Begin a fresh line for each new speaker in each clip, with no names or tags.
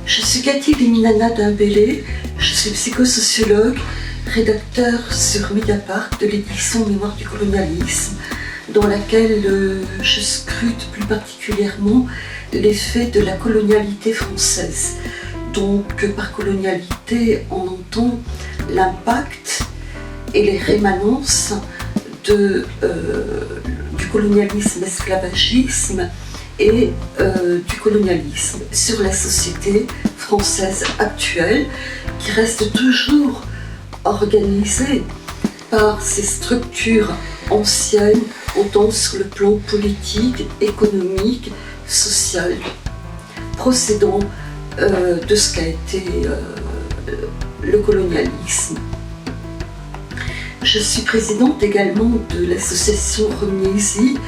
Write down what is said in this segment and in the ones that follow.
Je suis Cathy Liminana Dembélé, je suis psychosociologue, rédacteur sur Mediapart de l'édition Mémoire du colonialisme, dans laquelle je scrute plus particulièrement l'effet de la colonialité française. Donc par colonialité, on entend l'impact et les rémanences du colonialisme-esclavagisme et du colonialisme sur la société française actuelle, qui reste toujours organisée par ces structures anciennes, autant sur le plan politique, économique, social, procédant de ce qu'a été le colonialisme. Je suis présidente également de l'association Remniesi.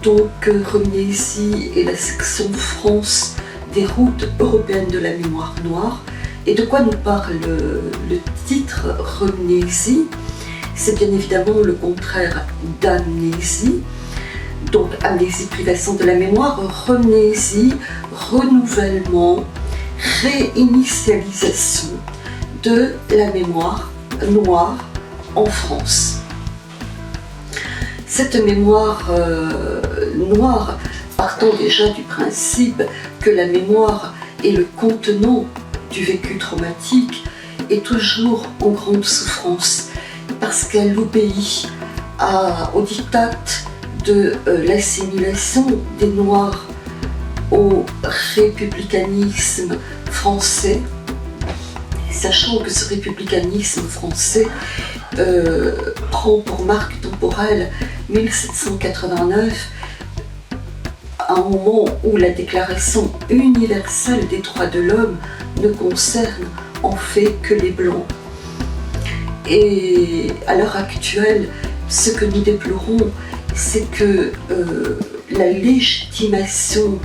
Donc Remniesi est la section France des routes européennes de la mémoire noire. Et de quoi nous parle le titre Remniesi? C'est bien évidemment le contraire d'amnésie. Donc amnésie, privation de la mémoire, remnésie, renouvellement, réinitialisation de la mémoire noire en France. Cette mémoire noire, partant déjà du principe que la mémoire est le contenant du vécu traumatique, est toujours en grande souffrance parce qu'elle obéit au diktat de l'assimilation des Noirs au républicanisme français, sachant que ce républicanisme français prend pour marque temporelle 1789, à un moment où la Déclaration universelle des droits de l'homme ne concerne en fait que les Blancs. Et à l'heure actuelle, ce que nous déplorons, c'est que la légitimation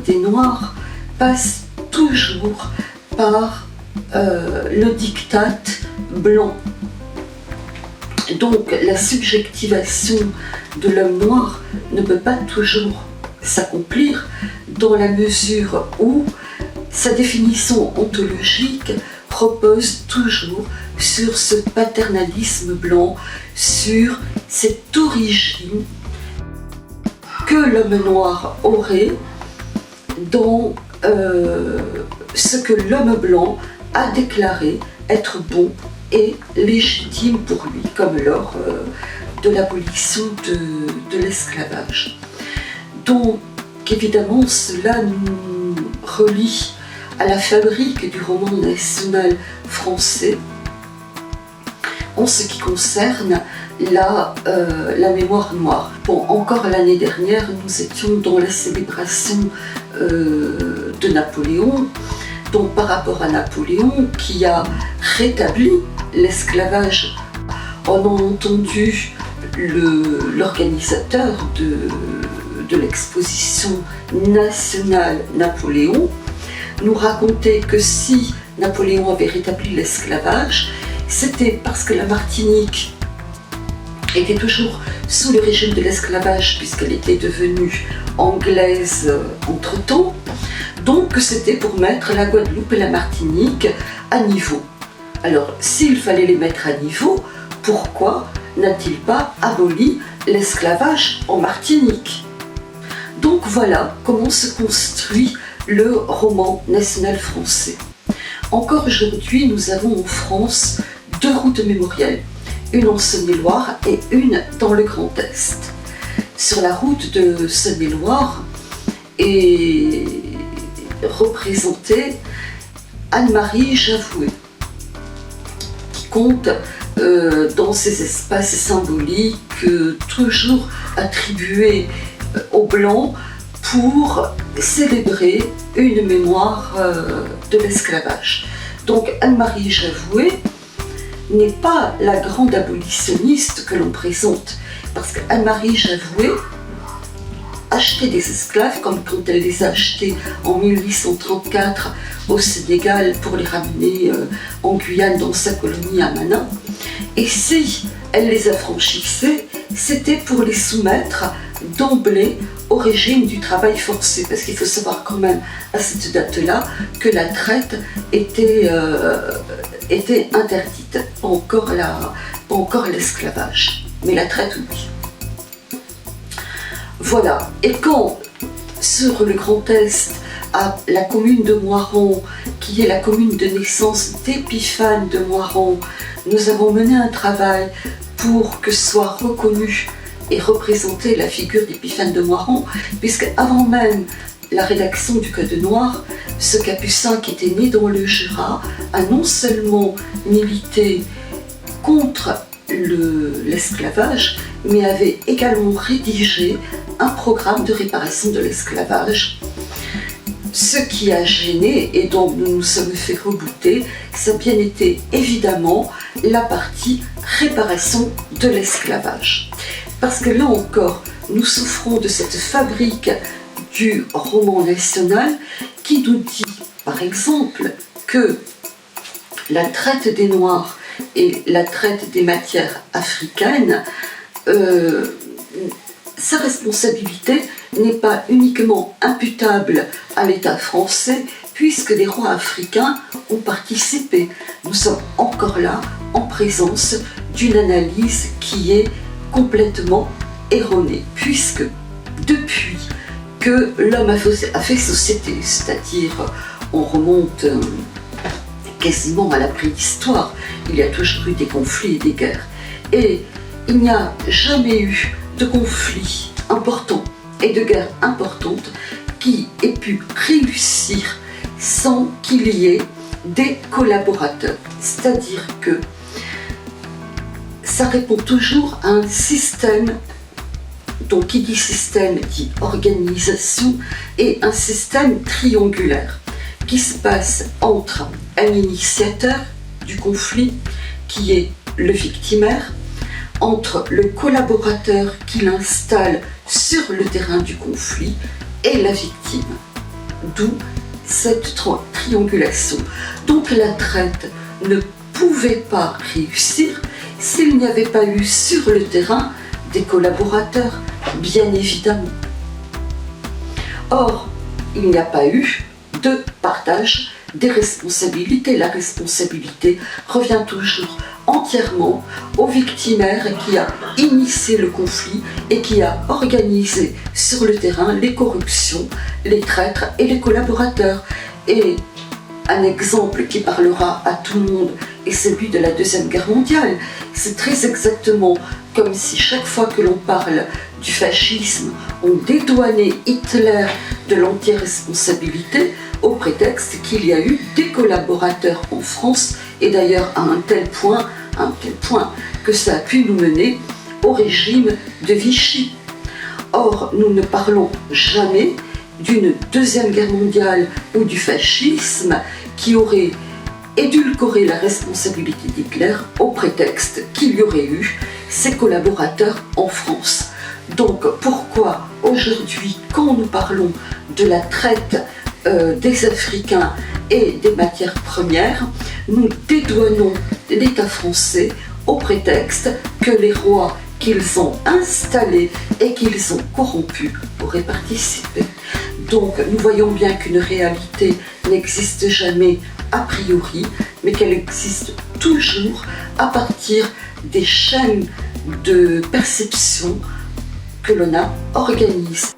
des Noirs passe toujours par le diktat blanc. Donc la subjectivation de l'homme noir ne peut pas toujours s'accomplir dans la mesure où sa définition ontologique repose toujours sur ce paternalisme blanc, sur cette origine que l'homme noir aurait dans ce que l'homme blanc a déclaré être bon et légitime pour lui, comme lors de l'abolition de l'esclavage. Donc évidemment cela nous relie à la fabrique du roman national français en ce qui concerne la mémoire noire. Bon, encore l'année dernière, nous étions dans la célébration de Napoléon, donc par rapport à Napoléon qui a rétabli l'esclavage. On a entendu l'organisateur de l'exposition nationale Napoléon nous raconter que si Napoléon avait rétabli l'esclavage, c'était parce que la Martinique était toujours sous le régime de l'esclavage puisqu'elle était devenue anglaise entre-temps, donc c'était pour mettre la Guadeloupe et la Martinique à niveau. Alors s'il fallait les mettre à niveau, pourquoi n'a-t-il pas aboli l'esclavage en Martinique? Donc voilà comment se construit le roman national français. Encore aujourd'hui, nous avons en France 2 routes mémorielles, une en Saône-et-Loire et une dans le Grand Est. Sur la route de Saône-et-Loire est représentée Anne-Marie Javoué, qui compte dans ces espaces symboliques toujours attribués aux Blancs pour célébrer une mémoire de l'esclavage. Donc Anne-Marie Javoué n'est pas la grande abolitionniste que l'on présente, parce qu'Anne-Marie Javoué achetait des esclaves comme quand elle les a achetés en 1834 au Sénégal pour les ramener en Guyane dans sa colonie à Manin. Et si elle les affranchissait, c'était pour les soumettre d'emblée au régime du travail forcé, parce qu'il faut savoir quand même à cette date-là que la traite était interdite, pas encore l'esclavage, mais la traite oui. Voilà, et quand sur le Grand Est, à la commune de Moiron, qui est la commune de naissance d'Épiphane de Moiron, nous avons mené un travail pour que soit reconnue et représenter la figure d'Épiphane de Moiron, puisque avant même la rédaction du Code noir, ce capucin qui était né dans le Jura a non seulement milité contre l'esclavage, mais avait également rédigé un programme de réparation de l'esclavage. Ce qui a gêné et dont nous nous sommes fait rebouter, ça a bien été évidemment la partie réparation de l'esclavage. Parce que là encore, nous souffrons de cette fabrique du roman national qui nous dit, par exemple, que la traite des Noirs et la traite des matières africaines, sa responsabilité n'est pas uniquement imputable à l'État français, puisque les rois africains ont participé. Nous sommes encore là en présence d'une analyse qui est complètement erronée, puisque depuis que l'homme a fait société, c'est-à-dire on remonte quasiment à la préhistoire, il y a toujours eu des conflits et des guerres, et il n'y a jamais eu de conflits importants et de guerres importantes qui aient pu réussir sans qu'il y ait des collaborateurs. C'est-à-dire que ça répond toujours à un système, donc qui dit système dit organisation, et un système triangulaire qui se passe entre un initiateur du conflit qui est le victimaire, entre le collaborateur qui l'installe sur le terrain du conflit et la victime. D'où cette triangulation. Donc la traite ne pouvait pas réussir s'il n'y avait pas eu sur le terrain des collaborateurs, bien évidemment. Or, il n'y a pas eu de partage des responsabilités. La responsabilité revient toujours entièrement au victimaire qui a initié le conflit et qui a organisé sur le terrain les corruptions, les traîtres et les collaborateurs. Et un exemple qui parlera à tout le monde est celui de la Deuxième Guerre mondiale. C'est très exactement comme si chaque fois que l'on parle du fascisme, on dédouanait Hitler de l'entière responsabilité au prétexte qu'il y a eu des collaborateurs en France, et d'ailleurs à un tel point que ça a pu nous mener au régime de Vichy. Or, nous ne parlons jamais d'une Deuxième Guerre mondiale ou du fascisme qui aurait édulcoré la responsabilité d'Hitler au prétexte qu'il y aurait eu ses collaborateurs en France. Donc pourquoi aujourd'hui, quand nous parlons de la traite des Africains et des matières premières, nous dédouanons l'État français au prétexte que les rois qu'ils ont installés et qu'ils ont corrompus auraient participé. Donc nous voyons bien qu'une réalité n'existe jamais a priori, mais qu'elle existe toujours à partir des chaînes de perception que l'on a organisées.